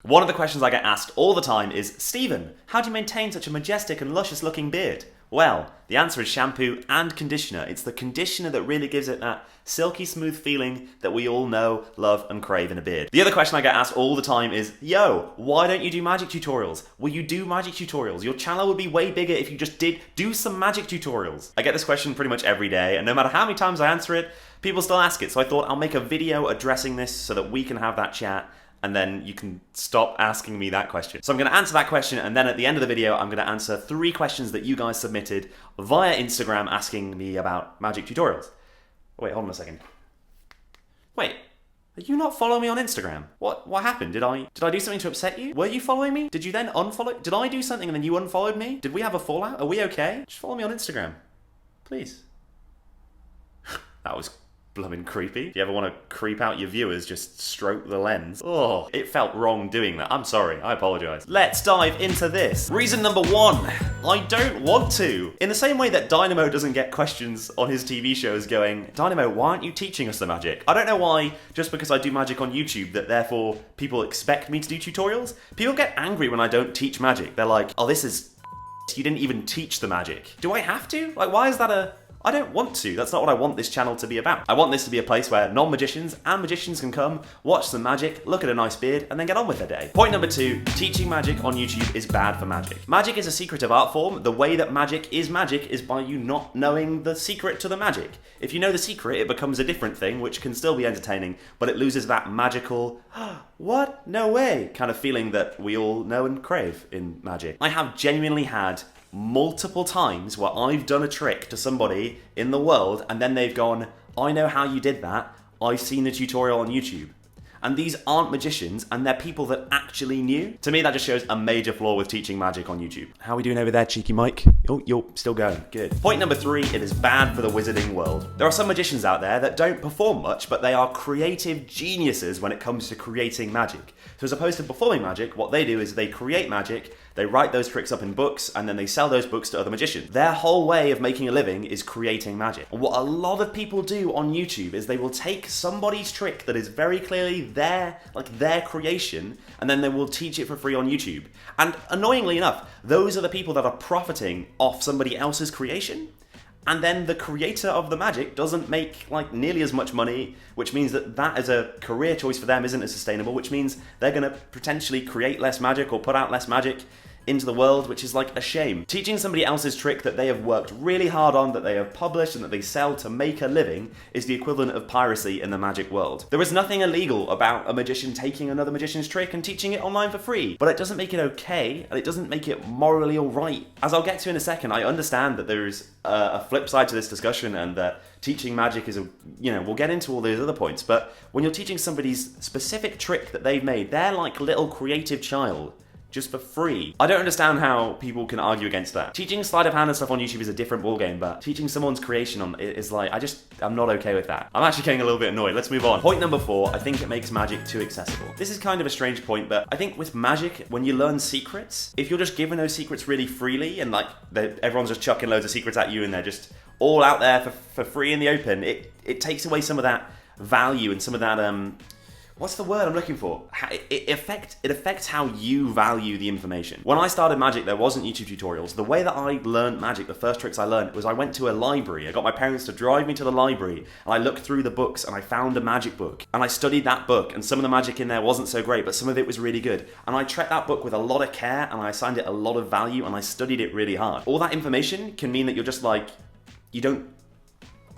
One of the questions I get asked all the time is, Steven, how do you maintain such a majestic and luscious looking beard? Well, the answer is shampoo and conditioner. It's the conditioner that really gives it that silky smooth feeling that we all know, love and crave in a beard. The other question I get asked all the time is, yo, why don't you do magic tutorials? Will you do magic tutorials? Your channel would be way bigger if you just did do some magic tutorials. I get this question pretty much every day, and no matter how many times I answer it, people still ask it. So I thought I'll make a video addressing this so that we can have that chat, and then you can stop asking me that question. So I'm going to answer that question, and then at the end of the video, I'm going to answer 3 questions that you guys submitted via Instagram asking me about magic tutorials. Wait, hold on a second. Wait, are you not following me on Instagram? What happened? Did I do something to upset you? Were you following me? Did you then unfollow? Did I do something and then you unfollowed me? Did we have a fallout? Are we okay? Just follow me on Instagram, please. That was blooming creepy. If you ever want to creep out your viewers, just stroke the lens. Oh, it felt wrong doing that. I'm sorry, I apologize. Let's dive into this. Reason number 1, I don't want to. In the same way that Dynamo doesn't get questions on his TV shows going, Dynamo, why aren't you teaching us the magic? I don't know why, just because I do magic on YouTube, that therefore people expect me to do tutorials. People get angry when I don't teach magic. They're like, oh, this is you didn't even teach the magic. Do I have to? Like, why is that I don't want to. That's not what I want this channel to be about. I want this to be a place where non-magicians and magicians can come, watch some magic, look at a nice beard, and then get on with their day. Point number 2, teaching magic on YouTube is bad for magic. Magic is a secretive art form. The way that magic is by you not knowing the secret to the magic. If you know the secret, it becomes a different thing, which can still be entertaining, but it loses that magical, what? No way, kind of feeling that we all know and crave in magic. I have genuinely had multiple times where I've done a trick to somebody in the world and then they've gone, I know how you did that, I've seen the tutorial on YouTube. And these aren't magicians, and they're people that actually knew. To me, that just shows a major flaw with teaching magic on YouTube. How are we doing over there, cheeky Mike? Oh, you're still going, good. Point number 3, it is bad for the wizarding world. There are some magicians out there that don't perform much, but they are creative geniuses when it comes to creating magic. So as opposed to performing magic, what they do is they create magic, they write those tricks up in books, and then they sell those books to other magicians. Their whole way of making a living is creating magic. And what a lot of people do on YouTube is they will take somebody's trick that is very clearly their creation, and then they will teach it for free on YouTube. And annoyingly enough, those are the people that are profiting off somebody else's creation. And then the creator of the magic doesn't make like nearly as much money, which means that as a career choice for them isn't as sustainable, which means they're going to potentially create less magic or put out less magic into the world, which is like a shame. Teaching somebody else's trick that they have worked really hard on, that they have published and that they sell to make a living is the equivalent of piracy in the magic world. There is nothing illegal about a magician taking another magician's trick and teaching it online for free, but it doesn't make it okay, and it doesn't make it morally alright. As I'll get to in a second, I understand that there is a flip side to this discussion, and that teaching magic is we'll get into all those other points, but when you're teaching somebody's specific trick that they've made, they're like little creative child, just for free. I don't understand how people can argue against that. Teaching sleight of hand and stuff on YouTube is a different ballgame, but teaching someone's creation is like, I'm not okay with that. I'm actually getting a little bit annoyed. Let's move on. Point number 4, I think it makes magic too accessible. This is kind of a strange point, but I think with magic, when you learn secrets, if you're just given those secrets really freely and like everyone's just chucking loads of secrets at you and they're just all out there for free in the open, it takes away some of that value and some of that, what's the word I'm looking for? It affects how you value the information. When I started magic, there wasn't YouTube tutorials. The way that I learned magic, the first tricks I learned, was I went to a library. I got my parents to drive me to the library, and I looked through the books, and I found a magic book. And I studied that book, and some of the magic in there wasn't so great, but some of it was really good. And I treated that book with a lot of care, and I assigned it a lot of value, and I studied it really hard. All that information can mean that you're just like,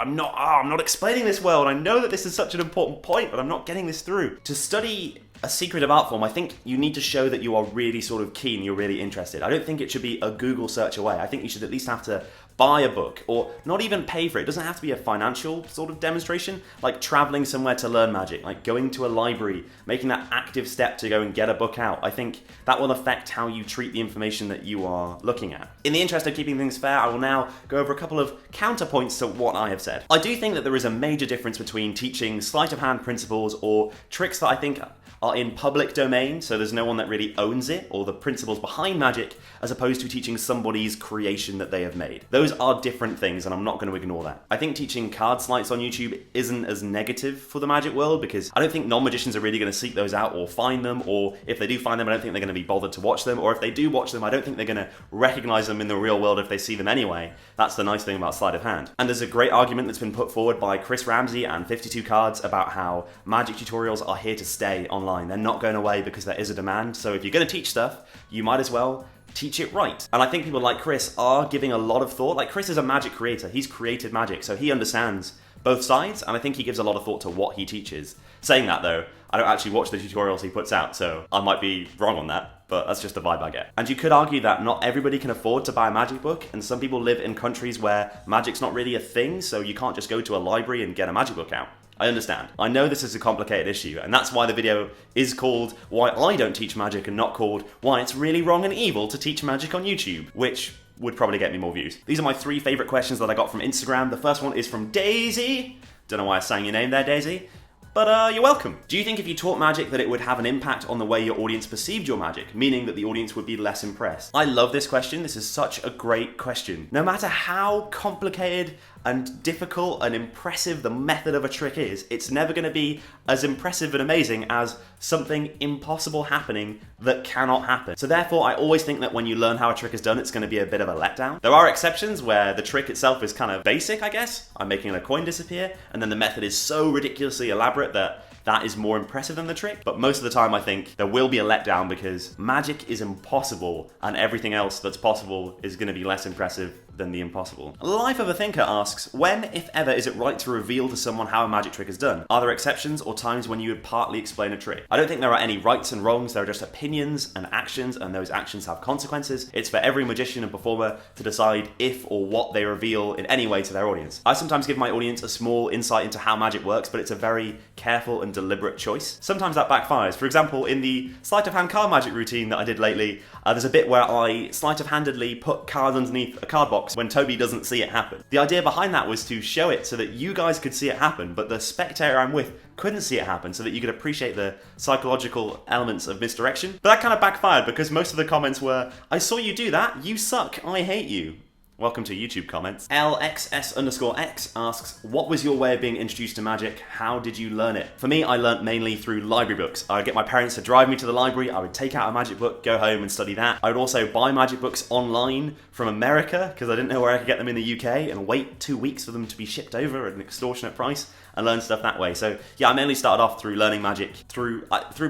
I'm not explaining this well, and I know that this is such an important point, but I'm not getting this through. To study a secretive art form, I think you need to show that you are really sort of keen, you're really interested. I don't think it should be a Google search away. I think you should at least have to buy a book, or not even pay for it. It doesn't have to be a financial sort of demonstration, like traveling somewhere to learn magic, like going to a library, making that active step to go and get a book out. I think that will affect how you treat the information that you are looking at. In the interest of keeping things fair, I will now go over a couple of counterpoints to what I have said. I do think that there is a major difference between teaching sleight of hand principles or tricks that I think are in public domain, so there's no one that really owns it or the principles behind magic, as opposed to teaching somebody's creation that they have made. Those are different things, and I'm not going to ignore that. I think teaching card sleights on YouTube isn't as negative for the magic world, because I don't think non-magicians are really going to seek those out or find them, or if they do find them, I don't think they're going to be bothered to watch them, or if they do watch them, I don't think they're going to recognize them in the real world if they see them anyway. That's the nice thing about sleight of hand. And there's a great argument that's been put forward by Chris Ramsey and 52 Cards about how magic tutorials are here to stay online. They're not going away because there is a demand. So if you're going to teach stuff, you might as well teach it right. And I think people like Chris are giving a lot of thought. Like, Chris is a magic creator. He's created magic, so he understands both sides, and I think he gives a lot of thought to what he teaches. Saying that though, I don't actually watch the tutorials he puts out, so I might be wrong on that, but that's just the vibe I get. And you could argue that not everybody can afford to buy a magic book, and some people live in countries where magic's not really a thing, so you can't just go to a library and get a magic book out. I understand. I know this is a complicated issue, and that's why the video is called Why I Don't Teach Magic and not called Why It's Really Wrong and Evil to Teach Magic on YouTube, which would probably get me more views. These are my 3 favorite questions that I got from Instagram. The first one is from Daisy. Don't know why I sang your name there, Daisy, but you're welcome. Do you think if you taught magic that it would have an impact on the way your audience perceived your magic, meaning that the audience would be less impressed? I love this question. This is such a great question. No matter how complicated and difficult and impressive the method of a trick is, it's never going to be as impressive and amazing as something impossible happening that cannot happen. So therefore, I always think that when you learn how a trick is done, it's going to be a bit of a letdown. There are exceptions where the trick itself is kind of basic, I guess. I'm making a coin disappear, and then the method is so ridiculously elaborate that is more impressive than the trick. But most of the time, I think there will be a letdown because magic is impossible, and everything else that's possible is going to be less impressive than the impossible. Life of a Thinker asks, when, if ever, is it right to reveal to someone how a magic trick is done? Are there exceptions or times when you would partly explain a trick? I don't think there are any rights and wrongs. There are just opinions and actions, and those actions have consequences. It's for every magician and performer to decide if or what they reveal in any way to their audience. I sometimes give my audience a small insight into how magic works, but it's a very careful and deliberate choice. Sometimes that backfires. For example, in the sleight of hand card magic routine that I did lately, there's a bit where I sleight of handedly put cards underneath a card box when Toby doesn't see it happen. The idea behind that was to show it so that you guys could see it happen, but the spectator I'm with couldn't see it happen, so that you could appreciate the psychological elements of misdirection. But that kind of backfired because most of the comments were, I saw you do that, you suck, I hate you. Welcome to YouTube comments. LXS_X asks, what was your way of being introduced to magic? How did you learn it? For me, I learnt mainly through library books. I would get my parents to drive me to the library, I would take out a magic book, go home and study that. I would also buy magic books online from America, because I didn't know where I could get them in the UK, and wait 2 weeks for them to be shipped over at an extortionate price, and learn stuff that way. So yeah, I mainly started off through learning magic, through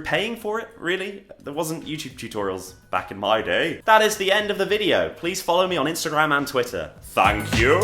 paying for it, really. There wasn't YouTube tutorials back in my day. That is the end of the video. Please follow me on Instagram and Twitter. Thank you!